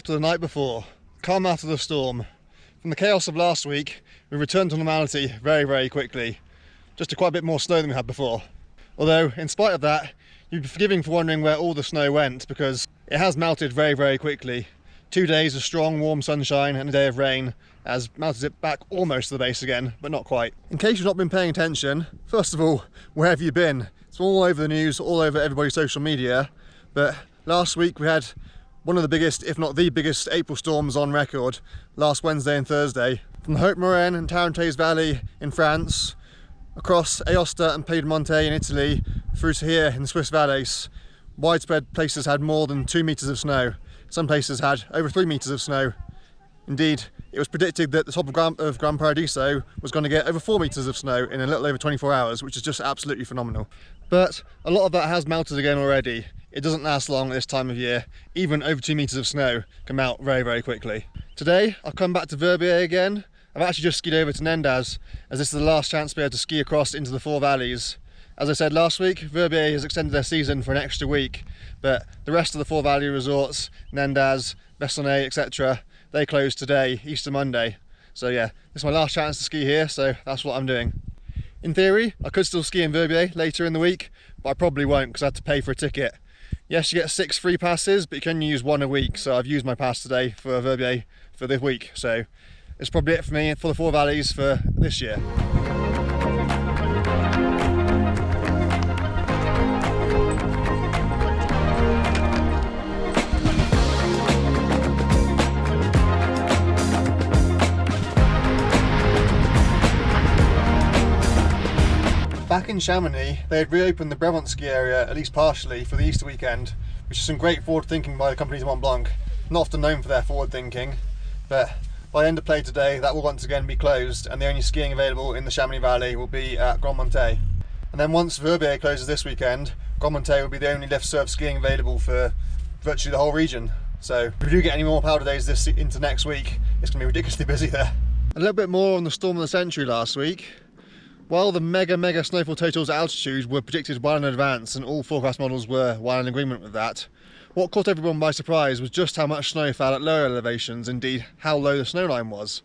after the night before, calm after the storm. From the chaos of last week, we returned to normality very, very quickly. Just to quite a bit more snow than we had before. Although, in spite of that, you'd be forgiving for wondering where all the snow went, because it has melted very, very quickly. 2 days of strong, warm sunshine and a day of rain has melted it back almost to the base again, but not quite. In case you've not been paying attention, first of all, where have you been? It's all over the news, all over everybody's social media, but last week we had one of the biggest, if not the biggest, April storms on record last Wednesday and Thursday. From the Haute-Maurienne and Tarentaise Valley in France, across Aosta and Piedemonte in Italy, through to here in the Swiss Valleys, widespread places had more than 2 meters of snow. Some places had over 3 meters of snow. Indeed, it was predicted that the top of Gran Paradiso was going to get over 4 meters of snow in a little over 24 hours, which is just absolutely phenomenal. But a lot of that has melted again already. It doesn't last long at this time of year. Even over 2 meters of snow can melt very, very quickly. Today, I've come back to Verbier again. I've actually just skied over to Nendaz, as this is the last chance to be able to ski across into the Four Valleys. As I said last week, Verbier has extended their season for an extra week, but the rest of the Four Valley resorts, Nendaz, Bessonnet, etc., they close today, Easter Monday. So yeah, this is my last chance to ski here, so that's what I'm doing. In theory, I could still ski in Verbier later in the week, but I probably won't because I had to pay for a ticket. Yes, you get 6 free passes, but you can only use 1 a week, so I've used my pass today for Verbier for this week. So it's probably it for me for the Four Valleys for this year. Back in Chamonix, they had reopened the Brevant ski area, at least partially, for the Easter weekend, which is some great forward thinking by the companies of Mont Blanc. Not often known for their forward thinking, but by the end of play today, that will once again be closed, and the only skiing available in the Chamonix Valley will be at Grand Montet. And then once Verbier closes this weekend, Grand Montet will be the only lift surf skiing available for virtually the whole region. So if we do get any more powder days into next week, it's going to be ridiculously busy there. A little bit more on the storm of the century last week. While the mega snowfall totals at altitude were predicted well in advance and all forecast models were well in agreement with that, what caught everyone by surprise was just how much snow fell at lower elevations, indeed how low the snow line was.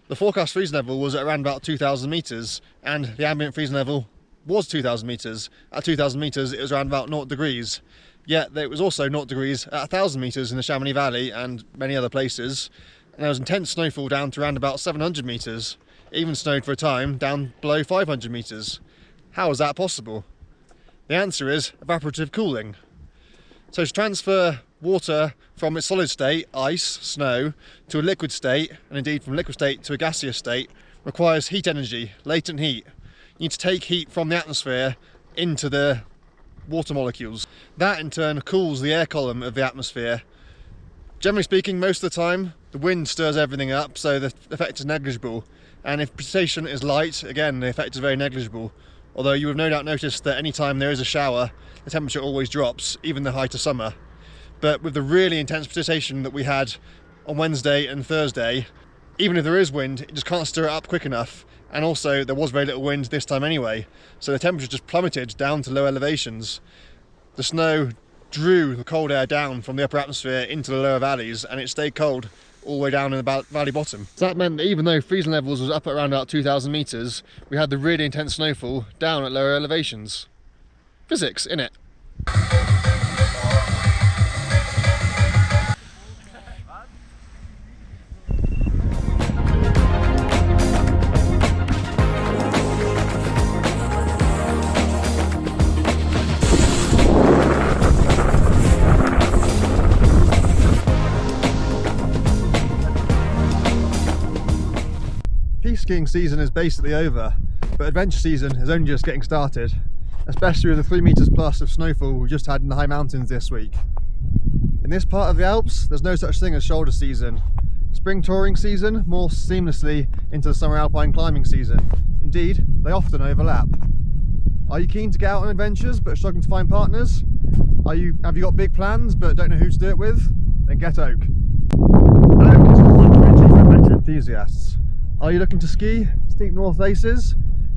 The forecast freezing level was at around about 2,000 metres and the ambient freezing level was 2,000 metres. At 2,000 metres it was around about 0 degrees, yet it was also 0 degrees at 1,000 metres in the Chamonix Valley and many other places, and there was intense snowfall down to around about 700 metres. Even snowed for a time down below 500 metres. How is that possible? The answer is evaporative cooling. So to transfer water from its solid state, ice, snow, to a liquid state, and indeed from liquid state to a gaseous state, requires heat energy, latent heat. You need to take heat from the atmosphere into the water molecules. That in turn cools the air column of the atmosphere. Generally speaking, most of the time, the wind stirs everything up, so the effect is negligible. And if precipitation is light, again, the effect is very negligible. Although you have no doubt noticed that any time there is a shower, the temperature always drops, even the height of summer. But with the really intense precipitation that we had on Wednesday and Thursday, even if there is wind, it just can't stir it up quick enough. And also, there was very little wind this time anyway, so the temperature just plummeted down to low elevations. The snow drew the cold air down from the upper atmosphere into the lower valleys, and it stayed cold all the way down in the valley bottom. So that meant that even though freezing levels was up at around about 2,000 metres, we had the really intense snowfall down at lower elevations. Physics, innit? Skiing season is basically over, but adventure season is only just getting started, especially with the 3 meters plus of snowfall we just had in the high mountains this week. In this part of the Alps, there's no such thing as shoulder season. Spring touring season morphs seamlessly into the summer alpine climbing season. Indeed, they often overlap. Are you keen to get out on adventures but struggling to find partners? Have you got big plans but don't know who to do it with? Then get Oak. Oak is all community for adventure enthusiasts. Are you looking to ski steep north faces,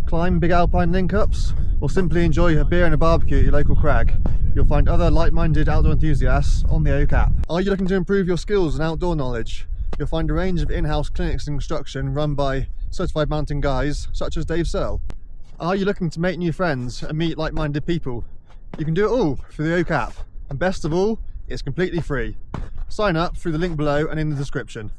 climb big alpine link-ups, or simply enjoy a beer and a barbecue at your local crag, you'll find other like-minded outdoor enthusiasts on the Oak app. Are you looking to improve your skills and outdoor knowledge? You'll find a range of in-house clinics and instruction run by certified mountain guys such as Dave Searle. Are you looking to make new friends and meet like-minded people? You can do it all through the Oak app, and best of all, it's completely free. Sign up through the link below and in the description.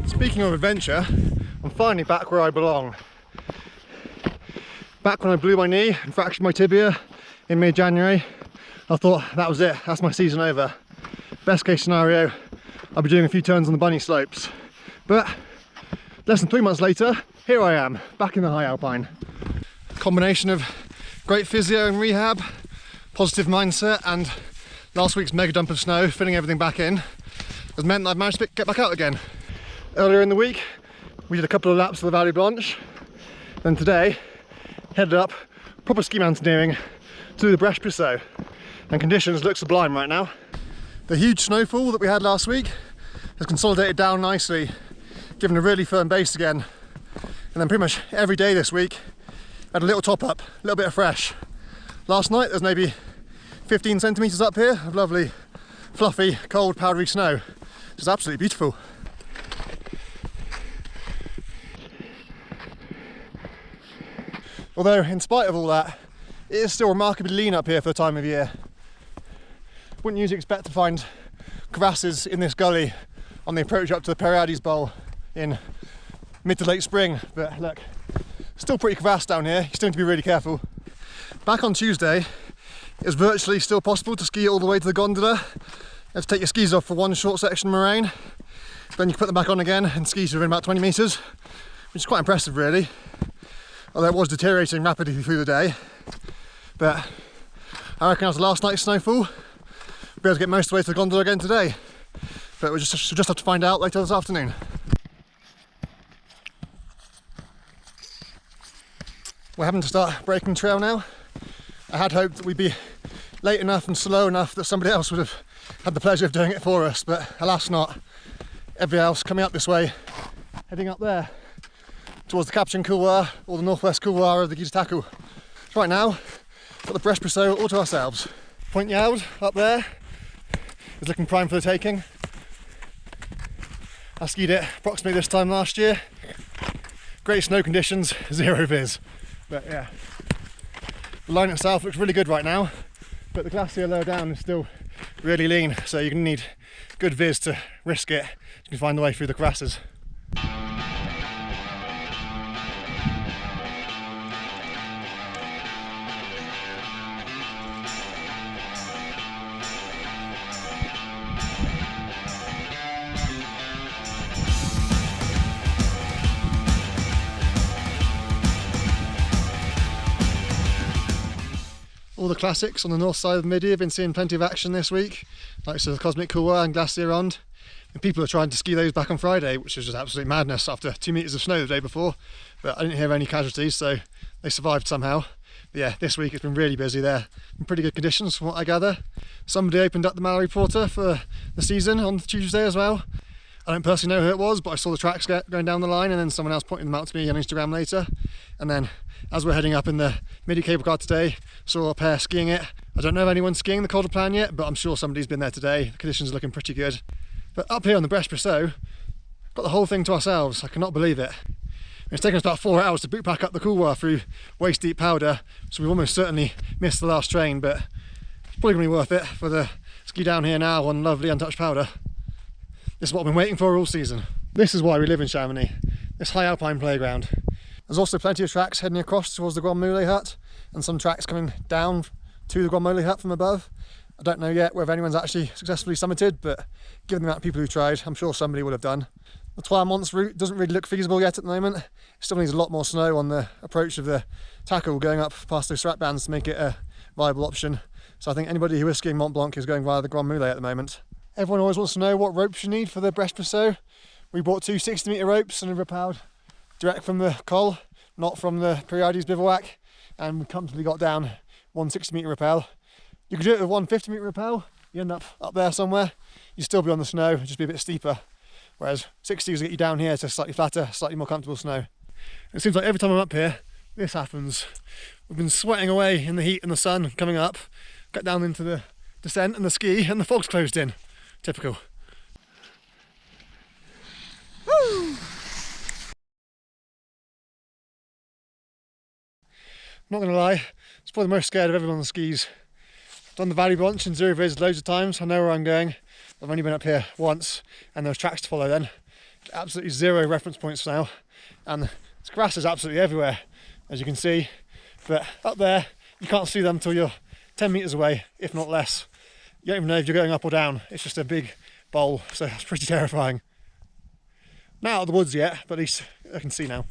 Speaking of adventure, I'm finally back where I belong. Back when I blew my knee and fractured my tibia in mid-January, I thought that was it, that's my season over. Best case scenario, I'll be doing a few turns on the bunny slopes. But less than 3 months later, here I am, back in the high alpine. Combination of great physio and rehab, positive mindset, and last week's mega dump of snow filling everything back in has meant that I've managed to get back out again. Earlier in the week, we did a couple of laps of the Valley Blanche. Then today, headed up proper ski mountaineering to the Breche-Puiseux. And conditions look sublime right now. The huge snowfall that we had last week has consolidated down nicely, given a really firm base again. And then pretty much every day this week, had a little top up, a little bit of fresh. Last night, there's maybe 15 centimetres up here of lovely, fluffy, cold, powdery snow. It's absolutely beautiful. Although, in spite of all that, it is still remarkably lean up here for the time of year. Wouldn't usually expect to find crevasses in this gully on the approach up to the Periades Bowl in mid to late spring, but look, still pretty crevassed down here, you still need to be really careful. Back on Tuesday, it was virtually still possible to ski all the way to the gondola. You have to take your skis off for one short section of moraine, then you can put them back on again and ski within about 20 metres, which is quite impressive really. Although it was deteriorating rapidly through the day. But I reckon after last night's snowfall, we'll be able to get most of the way to the gondola again today. But we should just have to find out later this afternoon. We're having to start breaking trail now. I had hoped that we'd be late enough and slow enough that somebody else would have had the pleasure of doing it for us, but alas not. Everybody else coming up this way, heading up there towards the Capuchin couloir or the northwest couloir of the Guide Taku. So right now, got the Breche-Puiseux all to ourselves. Point Yaud up there is looking prime for the taking. I skied it approximately this time last year. Great snow conditions, zero viz. But yeah, the line itself looks really good right now, but the glacier lower down is still really lean, so you're going to need good viz to risk it. You can find the way through the crevasses. All the classics on the north side of the Midi have been seeing plenty of action this week, like so the Cosmic Couloir and Glacier Ronde. And people are trying to ski those back on Friday, which is just absolute madness after 2 metres of snow the day before. But I didn't hear any casualties, so they survived somehow. But yeah, this week it's been really busy there. In pretty good conditions from what I gather. Somebody opened up the Mallory Porter for the season on Tuesday as well. I don't personally know who it was, but I saw the tracks going down the line and then someone else pointing them out to me on Instagram later. And then as we're heading up in the Midi cable car today, saw a pair skiing it. I don't know if anyone's skiing the Col du Plan yet, but I'm sure somebody's been there today. The conditions are looking pretty good. But up here on the Breche-Puiseux, got the whole thing to ourselves. I cannot believe it. It's taken us about 4 hours to boot back up the couloir through waist deep powder, so we've almost certainly missed the last train, but it's probably going to be worth it for the ski down here now on lovely untouched powder. This is what I've been waiting for all season. This is why we live in Chamonix, this high alpine playground. There's also plenty of tracks heading across towards the Grand Moulet hut and some tracks coming down to the Grand Moulet hut from above. I don't know yet whether anyone's actually successfully summited, but given the amount of people who tried, I'm sure somebody will have done. The Trois Monts route doesn't really look feasible yet at the moment. It still needs a lot more snow on the approach of the tackle going up past those strap bands to make it a viable option. So I think anybody who is skiing Mont Blanc is going via the Grand Moulet at the moment. Everyone always wants to know what ropes you need for the Espresso. We bought two 60-metre ropes and a rappelled direct from the col, not from the Periades bivouac, and we comfortably got down one 60-metre rappel. You could do it with one 50-metre rappel, you end up there somewhere, you'd still be on the snow, it'd just be a bit steeper. Whereas 60s will get you down here to slightly flatter, slightly more comfortable snow. It seems like every time I'm up here, this happens. We've been sweating away in the heat and the sun coming up, got down into the descent and the ski, and the fog's closed in. Typical. Woo! Not gonna lie, it's probably the most scared of everyone on the skis. I've done the Valley Branch and Zero Viz loads of times, I know where I'm going. I've only been up here once, and there was tracks to follow then. Absolutely zero reference points now, and this grass is absolutely everywhere, as you can see. But up there, you can't see them until you're 10 metres away, if not less. You don't even know if you're going up or down, it's just a big bowl, so it's pretty terrifying. Not out of the woods yet, but at least I can see now.